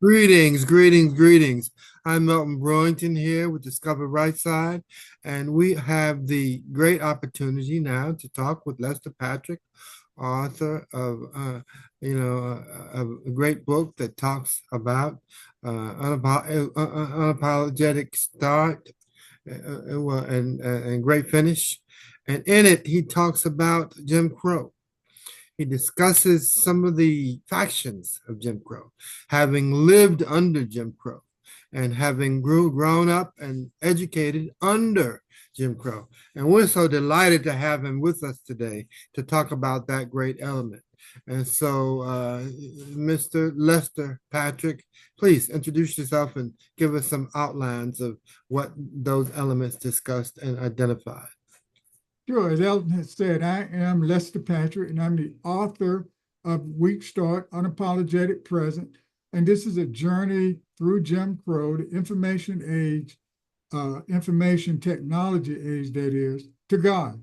Greetings, greetings, greetings. I'm Elton Brewington here with DiscoverBrightside, and we have the great opportunity now to talk with Lester Patrick, author of of a great book that talks about unapologetic start and great finish. And in it, he talks about Jim Crow. He discusses some of the factions of Jim Crow, having lived under Jim Crow and having grown up and educated under Jim Crow. And we're so delighted to have him with us today to talk about that great element. And so, Mr. Lester Patrick, please introduce yourself and give us some outlines of what those elements discussed and identified. Sure, as Elton has said, I am Lester Patrick, and I'm the author of Start Unapologetic Present. And this is a journey through Jim Crow, the information age, information technology age, that is, to God.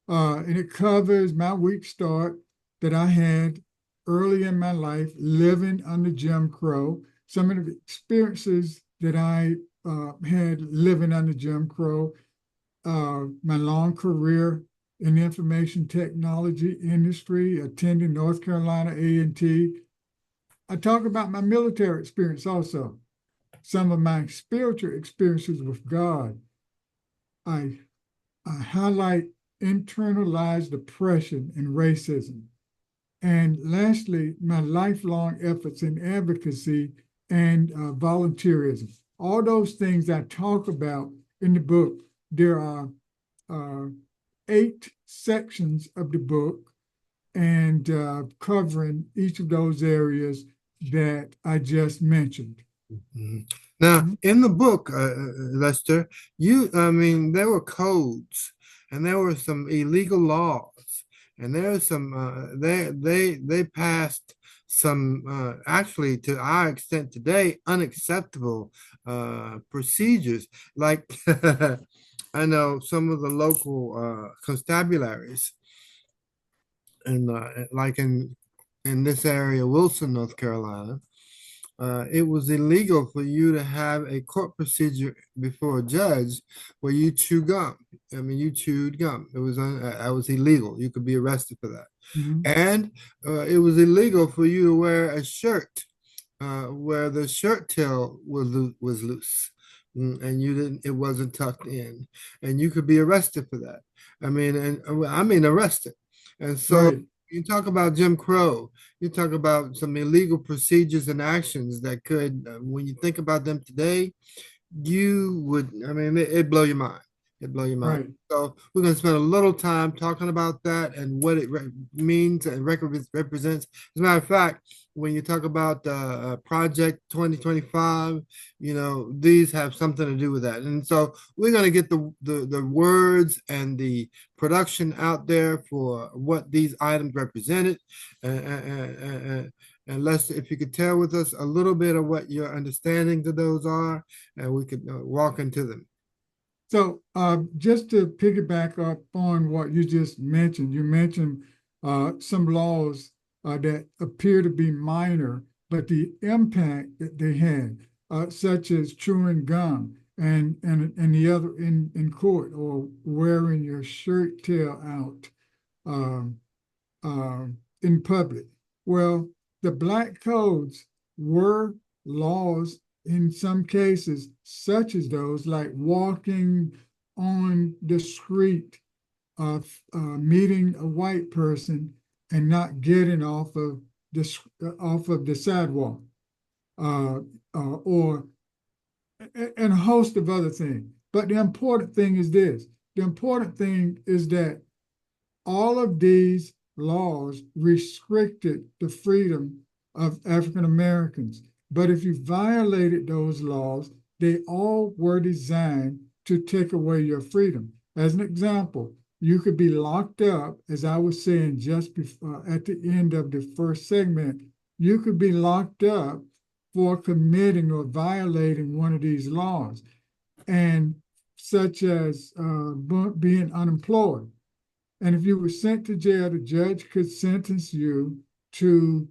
And it covers my weak start that I had early in my life living under Jim Crow, some of the experiences that I had living under Jim Crow, my long career in the information technology industry, attending North Carolina A&T. I talk about my military experience also, some of my spiritual experiences with God. I highlight internalized oppression and racism. And lastly, my lifelong efforts in advocacy and volunteerism. All those things I talk about in the book. There are 8 sections of the book, and covering each of those areas that I just mentioned. Mm-hmm. Now, in the book, Lester, there were codes, and there were some illegal laws, and there was some. They passed some actually, to our extent today, unacceptable procedures, like. I know some of the local constabularies, and like in this area, Wilson, North Carolina, it was illegal for you to have a court procedure before a judge where you chew gum. I mean, you chewed gum. It was that was illegal. You could be arrested for that, and it was illegal for you to wear a shirt where the shirt tail was loose. And you didn't, it wasn't tucked in, and you could be arrested for that. Arrested. And so Right. you talk about Jim Crow, you talk about some illegal procedures and actions that could, when you think about them today, you would, it'd blow your mind. It'd blow your mind. Right. So we're going to spend a little time talking about that and what it means and represents. As a matter of fact, when you talk about Project 2025, these have something to do with that. And so we're going to get the words and the production out there for what these items represented. And Lester, if you could tell with us a little bit of what your understandings of those are, and we could walk into them. So just to piggyback up on what you just mentioned, you mentioned some laws that appear to be minor, but the impact that they had, such as chewing gum and the other in court, or wearing your shirt tail out in public. Well, the black codes were laws in some cases, such as those like walking on the street of meeting a white person and not getting off of the sidewalk, or and a host of other things. But the important thing is this: the important thing is that all of these laws restricted the freedom of African Americans. But if you violated those laws, they all were designed to take away your freedom. As an example, you could be locked up, as I was saying just before, at the end of the first segment, you could be locked up for committing or violating one of these laws, and such as being unemployed. And if you were sent to jail, the judge could sentence you to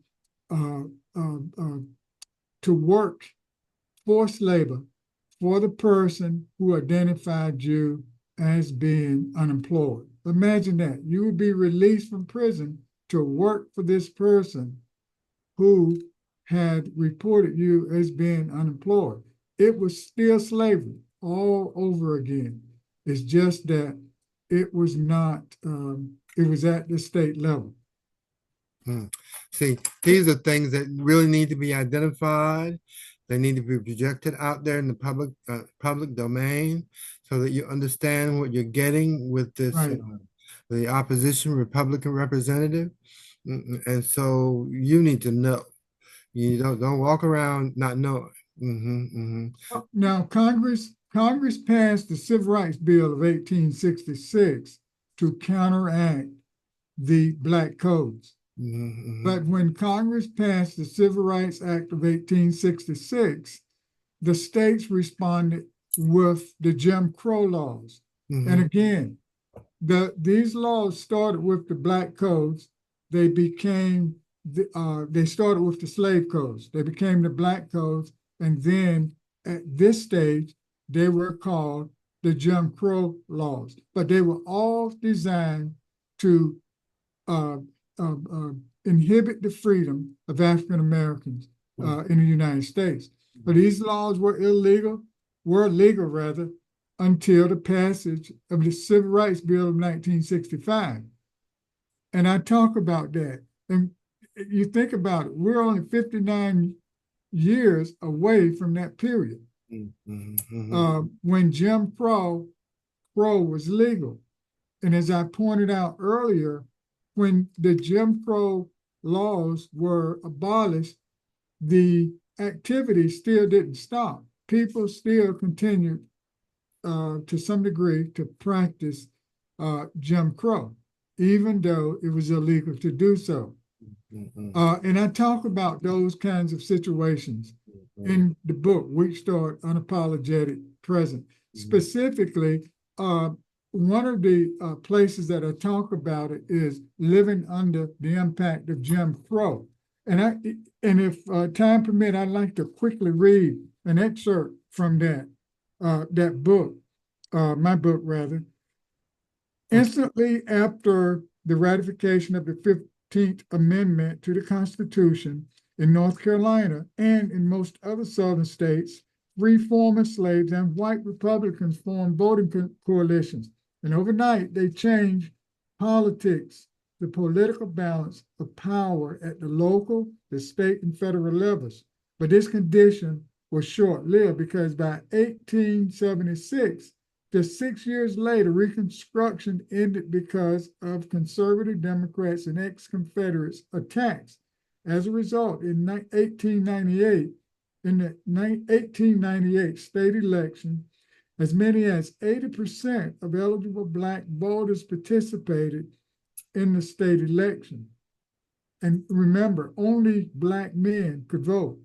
to work forced labor for the person who identified you as being unemployed. Imagine that. You would be released from prison to work for this person who had reported you as being unemployed. It was still slavery all over again. It's just that it was not, it was at the state level. See, these are things that really need to be identified. They need to be projected out there in the public domain so that you understand what you're getting with this, Right. the opposition Republican representative. And so you need to know. You don't walk around not knowing. Now, Congress passed the Civil Rights Bill of 1866 to counteract the Black codes. But when Congress passed the Civil Rights Act of 1866, the states responded with the Jim Crow laws. And again, these laws started with the Black codes. They became, they started with the slave codes. They became the Black codes. And then at this stage, they were called the Jim Crow laws. But they were all designed to inhibit the freedom of African Americans in the United States. But these laws were legal rather, until the passage of the Civil Rights Bill of 1965. And I talk about that. And you think about it, we're only 59 years away from that period when Jim Crow was legal. And as I pointed out earlier, when the Jim Crow laws were abolished, the activity still didn't stop. People still continued to some degree to practice Jim Crow, even though it was illegal to do so. And I talk about those kinds of situations in the book, We Start Unapologetic Present. Specifically, one of the places that I talk about it is living under the impact of Jim Crow. And if time permit, I'd like to quickly read an excerpt from that book, my book rather. Instantly after the ratification of the 15th Amendment to the Constitution in North Carolina and in most other southern states, free former slaves and white Republicans formed voting coalitions. And overnight, they changed politics, the political balance of power at the local, the state, and federal levels. But this condition was short-lived because by 1876, just 6 years later, Reconstruction ended because of conservative Democrats and ex-Confederates attacks. As a result, in 1898, in the 1898 state election, as many as 80% of eligible Black voters participated in the state election. And remember, only Black men could vote.